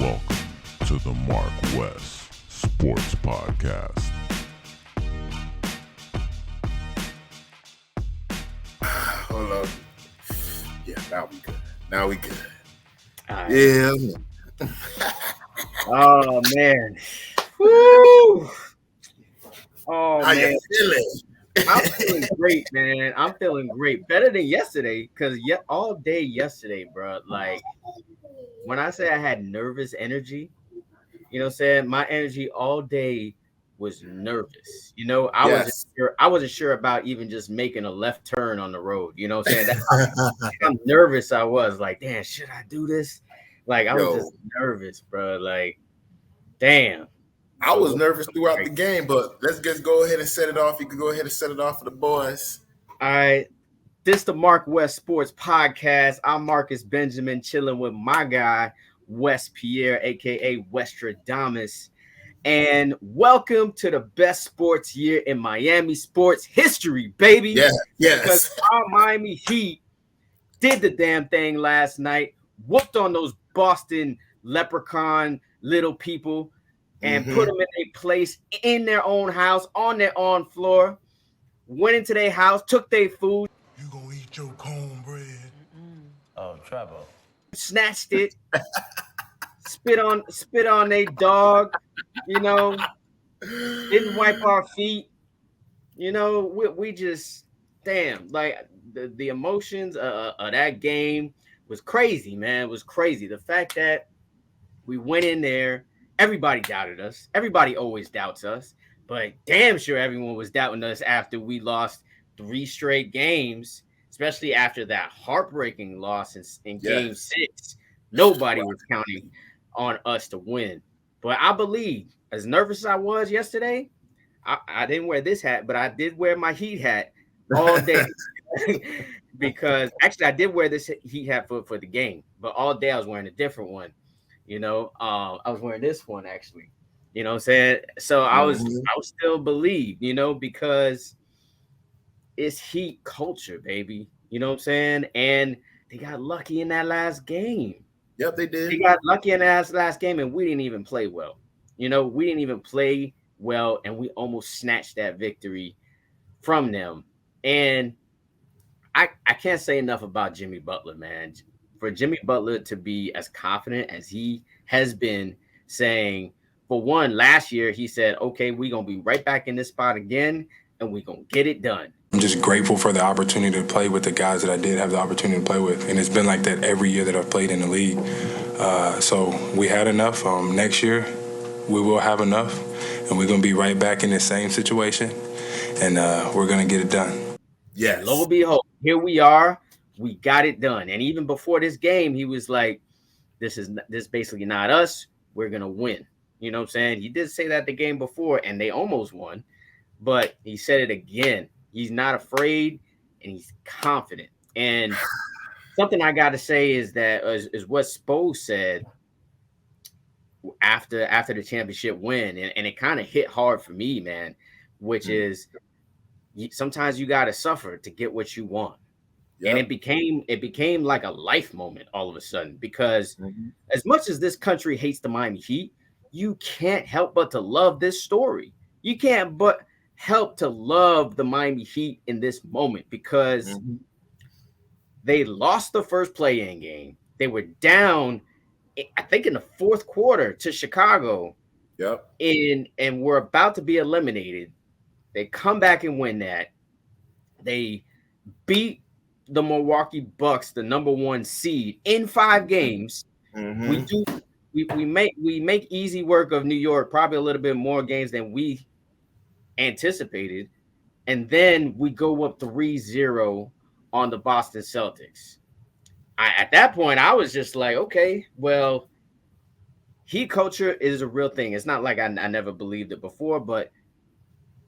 Welcome to the MarcWes Sports Podcast. Hold on. Yeah, now we good. Right. Yeah. Oh man. Woo! Oh How man. you feeling? I'm feeling great, man. I'm feeling great. Better than yesterday, because all day yesterday, bro. Like when I say I had nervous energy, you know what I'm saying? My energy all day was nervous. You know, I wasn't sure about even just making a left turn on the road. You know what I'm saying? That's how nervous I was. Like, damn, should I do this? Like, I was just nervous, bro. Like, damn. I was nervous throughout the game, but let's just go ahead and set it off. You can go ahead and set it off for the boys. All right. This the MarcWes Sports Podcast. I'm Marcus Benjamin, chilling with my guy, Wes Pierre, a.k.a. Westradamus. And welcome to the best sports year in Miami sports history, baby. Yeah, yes. Because our Miami Heat did the damn thing last night, whooped on those Boston leprechaun little people, and put them in a place in their own house, on their own floor, went into their house, took their food. You gonna eat your cornbread? Oh, Trevor. Snatched it, spit on their dog, you know, didn't wipe our feet. You know, we just, damn, like the emotions of that game was crazy, man. It was crazy. The fact that we went in there, everybody doubted us. Everybody always doubts us, but damn sure everyone was doubting us after we lost 3 straight games, especially after that heartbreaking loss in Game 6. Nobody was counting on us to win. But I believe, as nervous as I was yesterday, I didn't wear this hat, but I did wear my Heat hat all day. Because actually, I did wear this Heat hat for the game, but all day I was wearing a different one. You know, I was wearing this one actually. You know what I'm saying? So I was still believe, you know, because it's Heat culture, baby. You know what I'm saying? And they got lucky in that last game. Yep, they did. They got lucky in that last game, and we didn't even play well. You know, we didn't even play well, and we almost snatched that victory from them. And I can't say enough about Jimmy Butler, man. For Jimmy Butler to be as confident as he has been, saying, for one, last year he said, okay, we're going to be right back in this spot again, and we're going to get it done. I'm just grateful for the opportunity to play with the guys that I did have the opportunity to play with. And it's been like that every year that I've played in the league. So we had enough. Next year, we will have enough. And we're going to be right back in the same situation. And we're going to get it done. Yes. Lo and behold, here we are. We got it done. And even before this game, he was like, this basically not us. We're going to win. You know what I'm saying? He did say that the game before, and they almost won. But he said it again. He's not afraid, and he's confident. And something I got to say is that is what Spo said after the championship win, and it kind of hit hard for me, man, which is sometimes you got to suffer to get what you want. Yep. And it became like a life moment all of a sudden, because as much as this country hates the Miami Heat, you can't help but to love this story. You can't but help to love the Miami Heat in this moment, because they lost the first play-in game. They were down, I think, in the fourth quarter to Chicago. Yep. And were about to be eliminated. They come back and win that. They beat the Milwaukee Bucks, the number 1 seed, in 5 games. We make easy work of New York, probably a little bit more games than we anticipated, and then we go up 3-0 on the Boston Celtics. At that point, I was just like, okay, well, Heat culture is a real thing. It's not like I never believed it before, but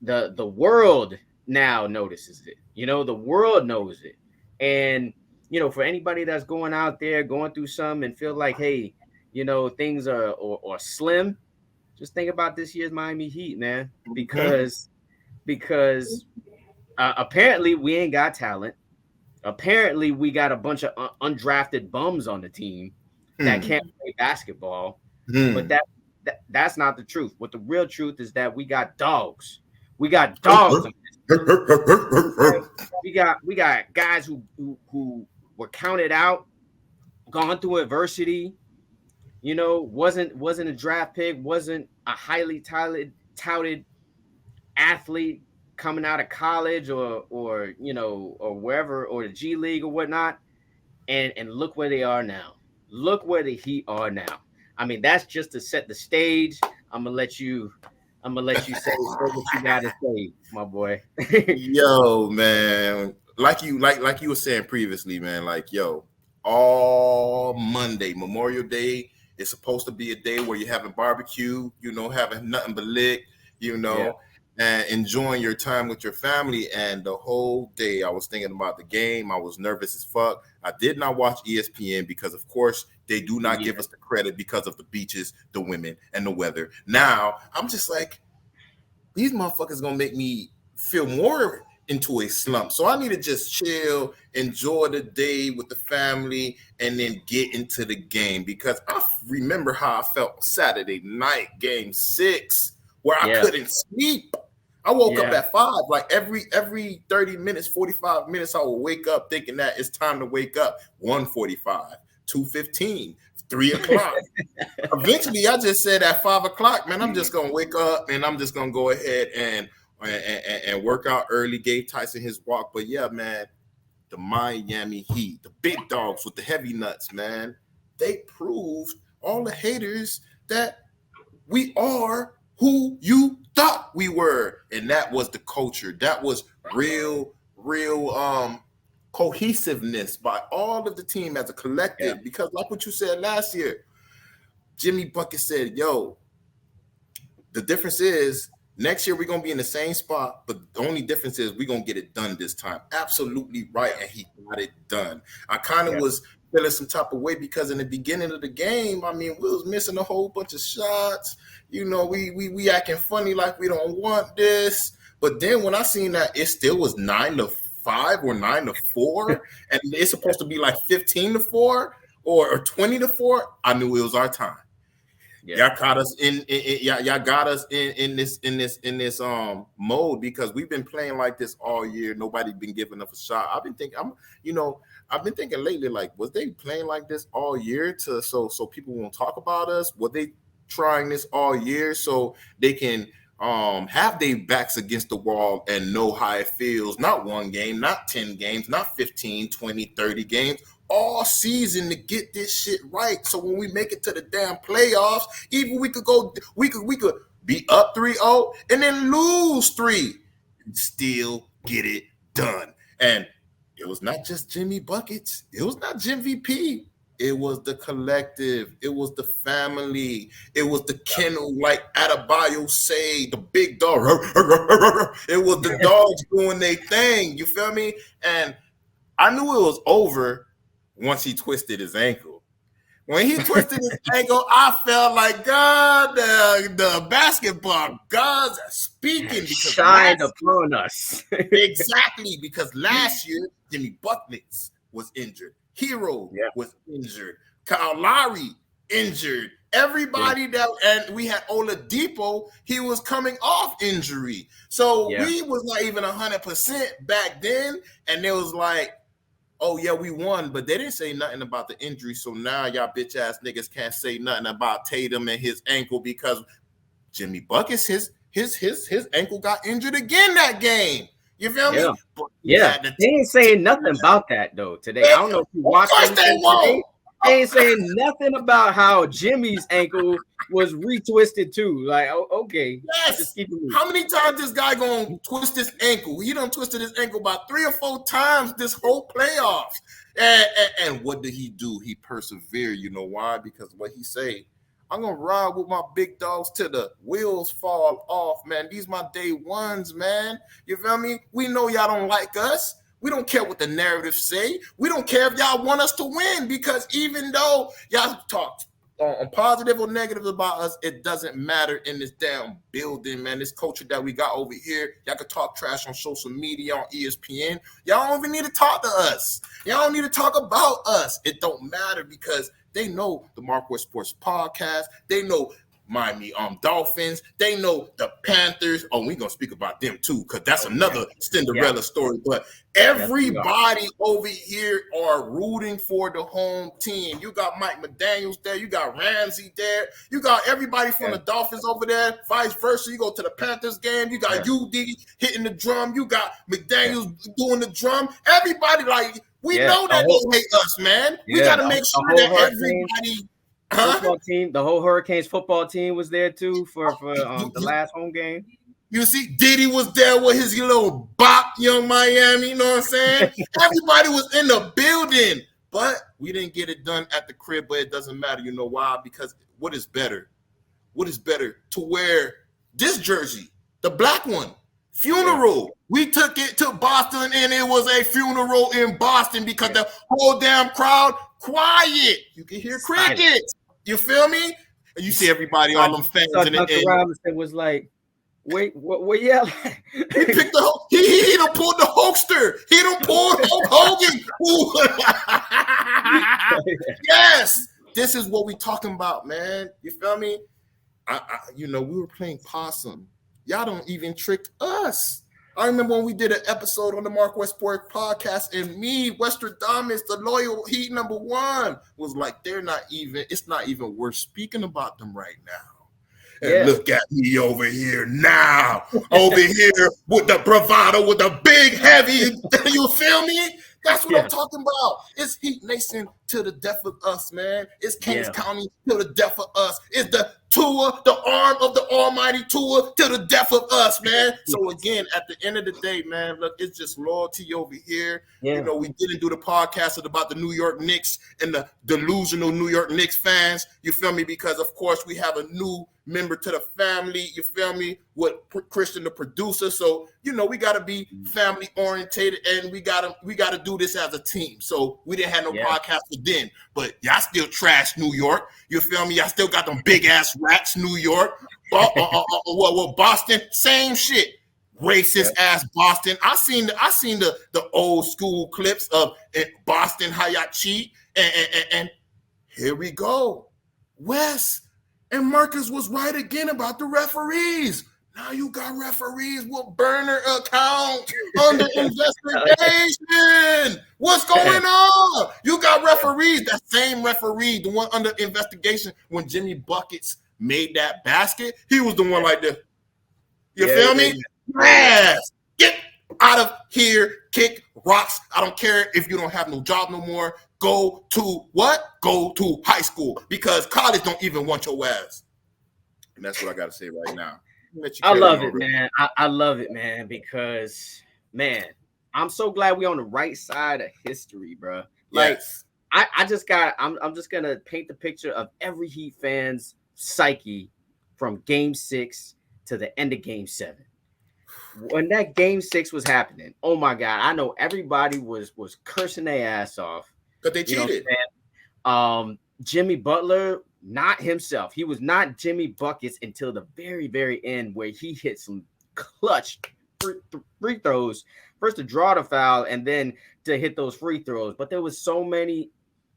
the world now notices it. You know, the world knows it. And, you know, for anybody that's going out there, going through some and feel like, hey, you know, things are slim, just think about this year's Miami Heat, man, because apparently we ain't got talent. Apparently we got a bunch of undrafted bums on the team that can't play basketball. But that's not the truth. What the real truth is that we got dogs. We got dogs. we got guys who were counted out, gone through adversity. You know, wasn't a draft pick, wasn't a highly touted athlete coming out of college or you know, or wherever, or the G League or whatnot, and look where they are now. Look where they are now. I mean, that's just to set the stage. I'm gonna let you say what you gotta say, my boy. Yo, man, like you were saying previously, man. Like, yo, all Monday, Memorial Day, is supposed to be a day where you're having barbecue, you know, having nothing but lick, you know, and enjoying your time with your family. And the whole day I was thinking about the game. I was nervous as fuck. I did not watch ESPN because, of course, they do not give us the credit because of the beaches, the women, and the weather. Now, I'm just like, these motherfuckers going to make me feel more into a slump. So I need to just chill, enjoy the day with the family, and then get into the game. Because I remember how I felt Saturday night, game 6, where I couldn't sleep. I woke up at 5. Like every 30 minutes, 45 minutes, I would wake up thinking that it's time to wake up. 1:45, 2:15, 3 o'clock. Eventually, I just said at 5 o'clock, man, I'm just gonna wake up and I'm just gonna go ahead and work out early. Gave Tyson his walk. But yeah, man, the Miami Heat, the big dogs with the heavy nuts, man, they proved all the haters that we are who you thought we were. And that was the culture. That was real cohesiveness by all of the team as a collective. Because like what you said last year, Jimmy Bucket said, yo, the difference is next year we're going to be in the same spot, but the only difference is we're going to get it done this time. Absolutely right, and he got it done. I kind of was feeling some type of way because in the beginning of the game, I mean, we was missing a whole bunch of shots. You know, we acting funny like we don't want this. But then when I seen that it still was 9-5 or 9-4, and it's supposed to be like 15-4 or 20-4, I knew it was our time. Y'all caught us y'all got us in this mode because we've been playing like this all year. Nobody been giving us a shot. I've been thinking lately, like, was they playing like this all year so people won't talk about us? Were they trying this all year so they can have their backs against the wall and know how it feels? Not one game, not 10 games, not 15, 20, 30 games. All season to get this shit right. So when we make it to the damn playoffs, even we could be up 3-0 and then lose 3 and still get it done. And it was not just Jimmy Buckets. It was not Jim VP. It was the collective. It was the family. It was the kennel, like Adebayo say, the big dog. It was the dogs doing their thing. You feel me? And I knew it was over once he twisted his ankle. When he twisted his ankle, I felt like God, the basketball gods are speaking. Shine upon us. Exactly, because last year, Jimmy Buckets was injured. Hero was injured. Kyle Lowry injured. Everybody and we had Oladipo, he was coming off injury. So we was not even 100% back then. And it was like, oh, yeah, we won, but they didn't say nothing about the injury. So now y'all bitch ass niggas can't say nothing about Tatum and his ankle because Jimmy Buckets, his ankle got injured again that game. You feel me? But they ain't saying nothing about that though today. I don't know if you watched anything today. They ain't saying nothing about how Jimmy's ankle was retwisted too. Like, okay. Yes. How many times this guy gonna twist his ankle? He done twisted his ankle about 3 or 4 times this whole playoffs. And what did he do? He persevered. You know why? Because what he say, I'm gonna ride with my big dogs till the wheels fall off, man. These my day ones, man. You feel me? We know y'all don't like us. We don't care what the narrative say. We don't care if y'all want us to win because even though y'all talk on positive or negative about us, it doesn't matter in this damn building, man. This culture that we got over here, y'all can talk trash on social media, on ESPN. Y'all don't even need to talk to us. Y'all don't need to talk about us. It don't matter because they know the MarcWes Sports Podcast. They know Miami Dolphins. They know the Panthers. Oh, we're going to speak about them too because that's another Cinderella story. But everybody over here are rooting for the home team. You got Mike McDaniels there. You got Ramsey there. You got everybody from the Dolphins over there. Vice versa. You go to the Panthers game. You got UD hitting the drum. You got McDaniels doing the drum. Everybody we know that they hate us, man. We got to make sure that everybody – football team, the whole Hurricanes football team was there too for the last home game. You see, Diddy was there with his little bop, Young Miami. You know what I'm saying? Everybody was in the building, but we didn't get it done at the crib. But it doesn't matter. You know why? Because what is better? What is better to wear this jersey, the black one? Funeral. We took it to Boston, and it was a funeral in Boston because the whole damn crowd quiet. You can hear crickets. You feel me? And you see everybody, all them fans in the end. Robinson was like, "Wait, what yell?" He picked he done pulled the Hulkster. He done pulled Hulk Hogan. Yes, this is what we talking about, man. You feel me? We were playing possum. Y'all don't even trick us. I remember when we did an episode on the MarcWes Sport Podcast, and me, Westradamus, the loyal Heat #1, was like, it's not even worth speaking about them right now. And look at me over here now, over here with the bravado, with the big, heavy, you feel me? That's what I'm talking about. It's Heat Nation to the death of us, man. It's Kings County to the death of us. It's the Tua, the arm of the almighty Tua to the death of us, man. So again, at the end of the day, man, look, it's just loyalty over here. Yeah. We didn't do the podcast about the New York Knicks and the delusional New York Knicks fans. You feel me? Because of course we have a new member to the family. You feel me? With Christian, the producer. So we got to be family orientated, and we got to do this as a team. So we didn't have no podcast for then, but y'all still trash New York. You feel me? Y'all still got them big ass rats, New York. Boston, same shit. Racist ass Boston. I seen the old school clips of Boston how y'all cheat, and here we go. Wes and Marcus was right again about the referees. Now you got referees with burner accounts under investigation. What's going on? You got referees, that same referee, the one under investigation when Jimmy Buckets made that basket. He was the one like this. You feel me? Yes. Get out of here. Kick rocks. I don't care if you don't have no job no more. Go to what? Go to high school because college don't even want your ass. And that's what I got to say right now. I love it, man. I love it, man, because, man, I'm so glad we're on the right side of history, bro. Like, I'm just going to paint the picture of every Heat fan's psyche from Game 6 to the end of Game 7. When that Game 6 was happening, oh, my God, I know everybody was cursing their ass off. Because they cheated. Jimmy Butler, not himself. He was not Jimmy Buckets until the very, very end where he hit some clutch free throws. First to draw the foul and then to hit those free throws. But there was so many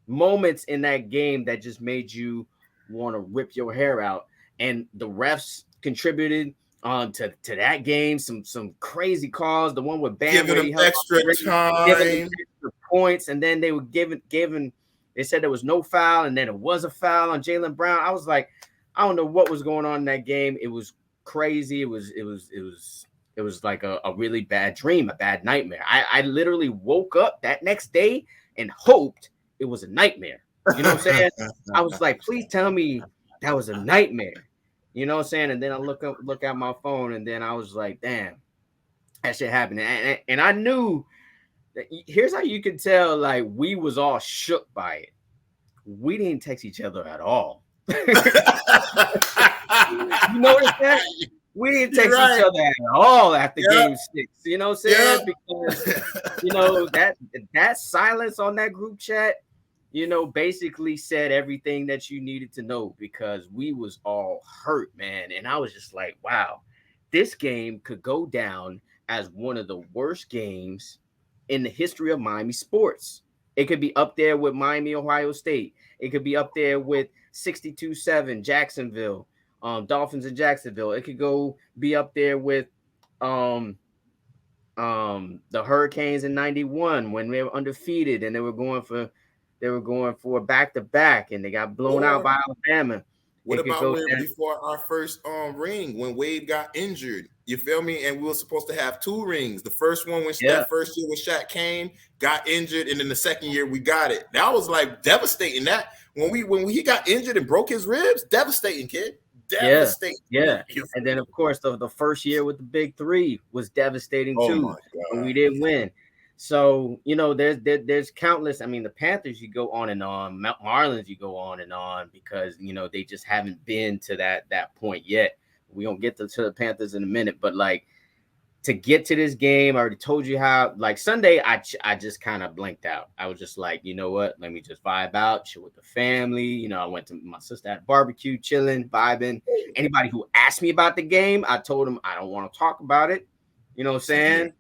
moments in that game that just made you want to rip your hair out. And the refs contributed to that game. Some crazy calls. The one with Bam giving them extra time, giving extra points, and then they were given. They said there was no foul, and then it was a foul on Jaylen Brown. I was like, I don't know what was going on in that game. It was crazy. It was like a really bad dream, a bad nightmare. I literally woke up that next day and hoped it was a nightmare. You know what I'm saying? I was like, please tell me that was a nightmare. You know what I'm saying? And then I look at my phone, and then I was like, damn, that shit happened. And I knew. Here's how you can tell, like, we was all shook by it. We didn't text each other at all. You notice that? We didn't text each other at all after Game 6. You know what I'm saying? Because, that silence on that group chat, basically said everything that you needed to know, because we was all hurt, man. And I was just like, wow, this game could go down as one of the worst games in the history of Miami sports. It could be up there with Miami, Ohio State. It could be up there with 62-7 Jacksonville, Dolphins in Jacksonville. It could be up there with the Hurricanes in 91 when they were undefeated and they were going for back-to-back and they got blown out by Alabama. What about before our first ring when Wade got injured? You feel me? And we were supposed to have 2 rings. The first one that first year when Shaq came, got injured, and then the second year we got it. That was like devastating. That when he got injured and broke his ribs, devastating, kid. Devastating. Yeah. And then of course the first year with the big 3 was devastating too. And we didn't win. So, there's countless. I mean, the Panthers, you go on and on. Marlins, you go on and on because, they just haven't been to that point yet. We don't get to the Panthers in a minute, but like to get to this game, I already told you how. Like Sunday, I just kind of blinked out. I was just like, you know what? Let me just vibe out, chill with the family. I went to my sister at barbecue, chilling, vibing. Anybody who asked me about the game, I told them I don't want to talk about it. You know what I'm saying?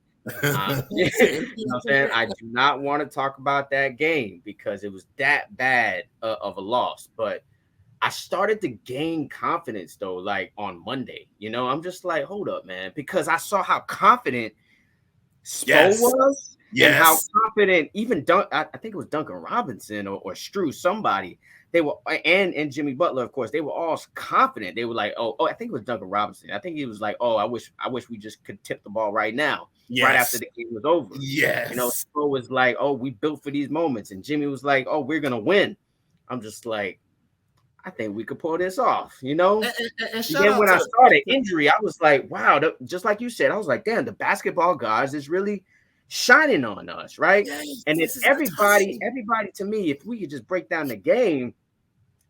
I do not want to talk about that game because it was that bad of a loss. But I started to gain confidence though, like on Monday. I'm just like, hold up, man, because I saw how confident Spo was, and how confident even I think it was Duncan Robinson or Strew, somebody. They were, and Jimmy Butler, of course, they were all confident. They were like, oh, I think it was Duncan Robinson. I think he was like, oh, I wish we just could tip the ball right now. Right after the game was over. Yes. Spo was like, oh, we built for these moments. And Jimmy was like, oh, we're going to win. I'm just like, I think we could pull this off, And then when I saw the injury, I was like, wow, just like you said, I was like, damn, the basketball gods is really shining on us, right? Yes, and it's everybody to me, if we could just break down the game,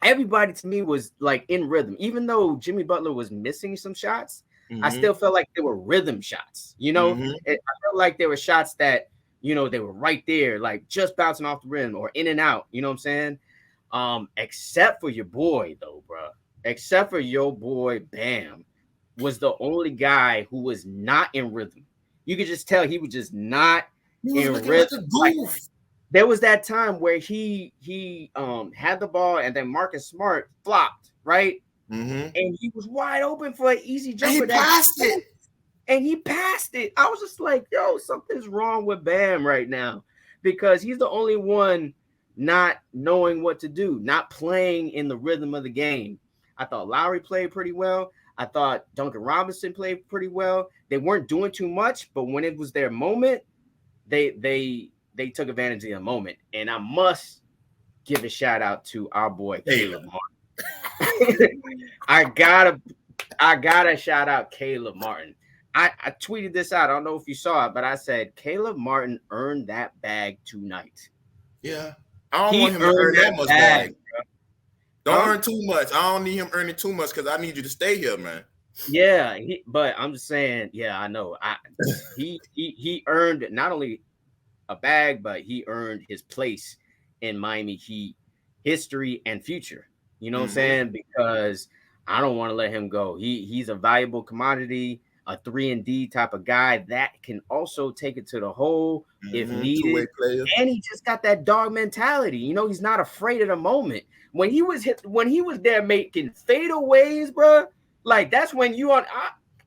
everybody to me was like in rhythm. Even though Jimmy Butler was missing some shots, I still felt like they were rhythm shots, I felt like there were shots that, they were right there, like just bouncing off the rim or in and out, you know what I'm saying? Except for your boy though, bro. Except for your boy Bam was the only guy who was not in rhythm. You could just tell he was just not in rhythm. There was that time where he had the ball and then Marcus Smart flopped, right? And he was wide open for an easy jumper. And he passed it. I was just like, yo, something's wrong with Bam right now because he's the only one not knowing what to do, not playing in the rhythm of the game. I thought Lowry played pretty well. I thought Duncan Robinson played pretty well. They weren't doing too much, but when it was their moment, they took advantage of the moment. And I must give a shout out to our boy Caleb Martin. I gotta shout out Caleb Martin. I tweeted this out. I don't know if you saw it, but I said Caleb Martin earned that bag tonight. Yeah. I don't want him to earn that much bag. Don't earn too much. I don't need him earning too much because I need you to stay here, man. Yeah, but I'm just saying, yeah, I know. He earned not only a bag, but he earned his place in Miami Heat history and future. You know what I'm saying? Because I don't want to let him go. He's a valuable commodity, a 3-and-D type of guy that can also take it to the hole if needed. And he just got that dog mentality. He's not afraid of the moment. When he was there making fadeaways, bro, like that's when you on.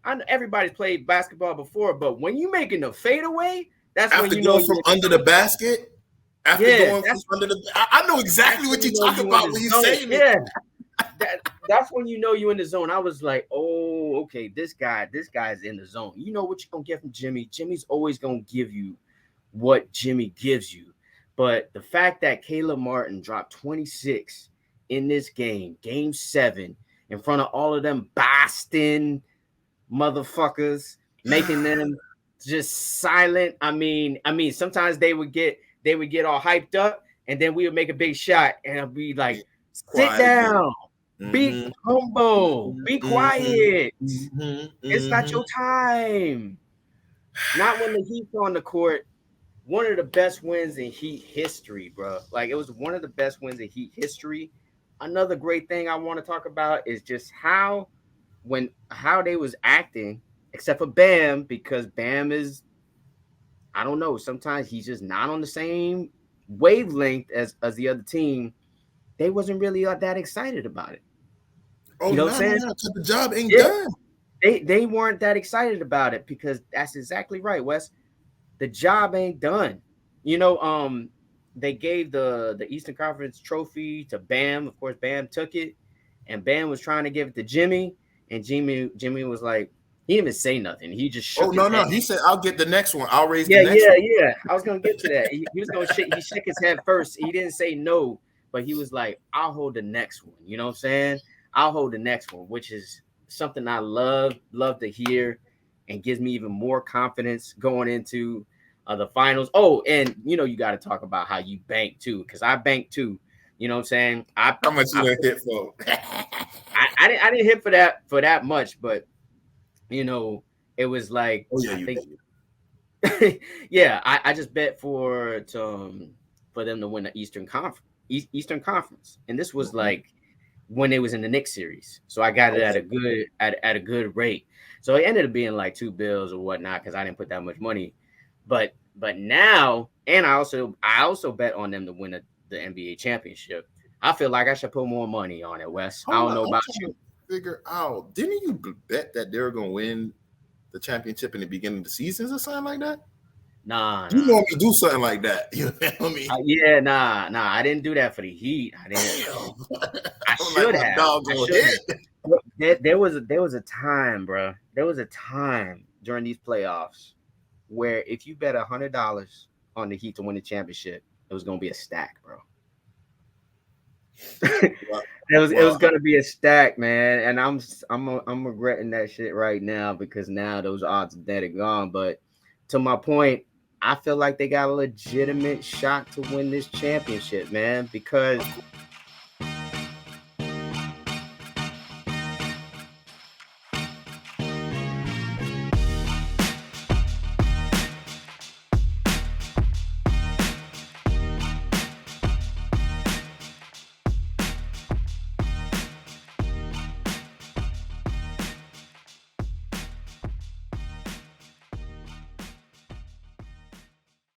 I know everybody's played basketball before, but when you making a fadeaway, that's after when you going know from under the basket. After going from under the, I know exactly what you're talking about when you saying it. That's when you know you're in the zone. I was like, oh, okay, this guy's in the zone. You know what you're gonna get from Jimmy. Jimmy's always gonna give you what Jimmy gives you. But the fact that Caleb Martin dropped 26 in this game, game 7, in front of all of them Boston motherfuckers, making them just silent. I mean, sometimes they would get all hyped up, and then we would make a big shot, and I'd be like, sit down, be humble, be quiet. It's not your time. Not when the Heat's on the court. one of the best wins in Heat history, bro. Like, it was one of the best wins in Heat history. Another great thing I want to talk about is just how they was acting, except for Bam, because Bam is, I don't know, sometimes he's just not on the same wavelength as the other team. They wasn't really that excited about it. Oh, you know what I'm saying? The job ain't done. They weren't that excited about it because that's exactly right, Wes. The job ain't done. They gave the Eastern Conference trophy to Bam. Of course, Bam took it, and Bam was trying to give it to Jimmy, and Jimmy was like, he didn't even say nothing. He just shook his head. He said, "I'll get the next one. I'll raise the next one." Yeah. I was gonna get to that. He was gonna shake. He shook his head first. He didn't say no, but he was like, "I'll hold the next one." You know what I'm saying? I'll hold the next one, which is something I love to hear, and gives me even more confidence going into the finals. Oh, and you got to talk about how you bank too, because I bank too. You know what I'm saying? How much you done hit for? I didn't hit for that much, but it was like, I just bet for them to win the Eastern Conference, and this was like when it was in the Knicks series, so I got it at a good rate. So it ended up being like $2 or whatnot because I didn't put that much money, but now, and I also bet on them to win the NBA championship. I feel like I should put more money on it, Wes. I don't know about you. Figure out, didn't you bet that they were gonna win the championship in the beginning of the seasons or something like that? Nah. You normally do something like that. You know what I mean? Nah. I didn't do that for the Heat. I didn't. I should have. There was a time, bro. There was a time during these playoffs where if you bet $100 on the Heat to win the championship, it was gonna be a stack, bro. It was gonna be a stack, man, and I'm regretting that shit right now because now those odds are dead and gone. But to my point, I feel like they got a legitimate shot to win this championship, man, because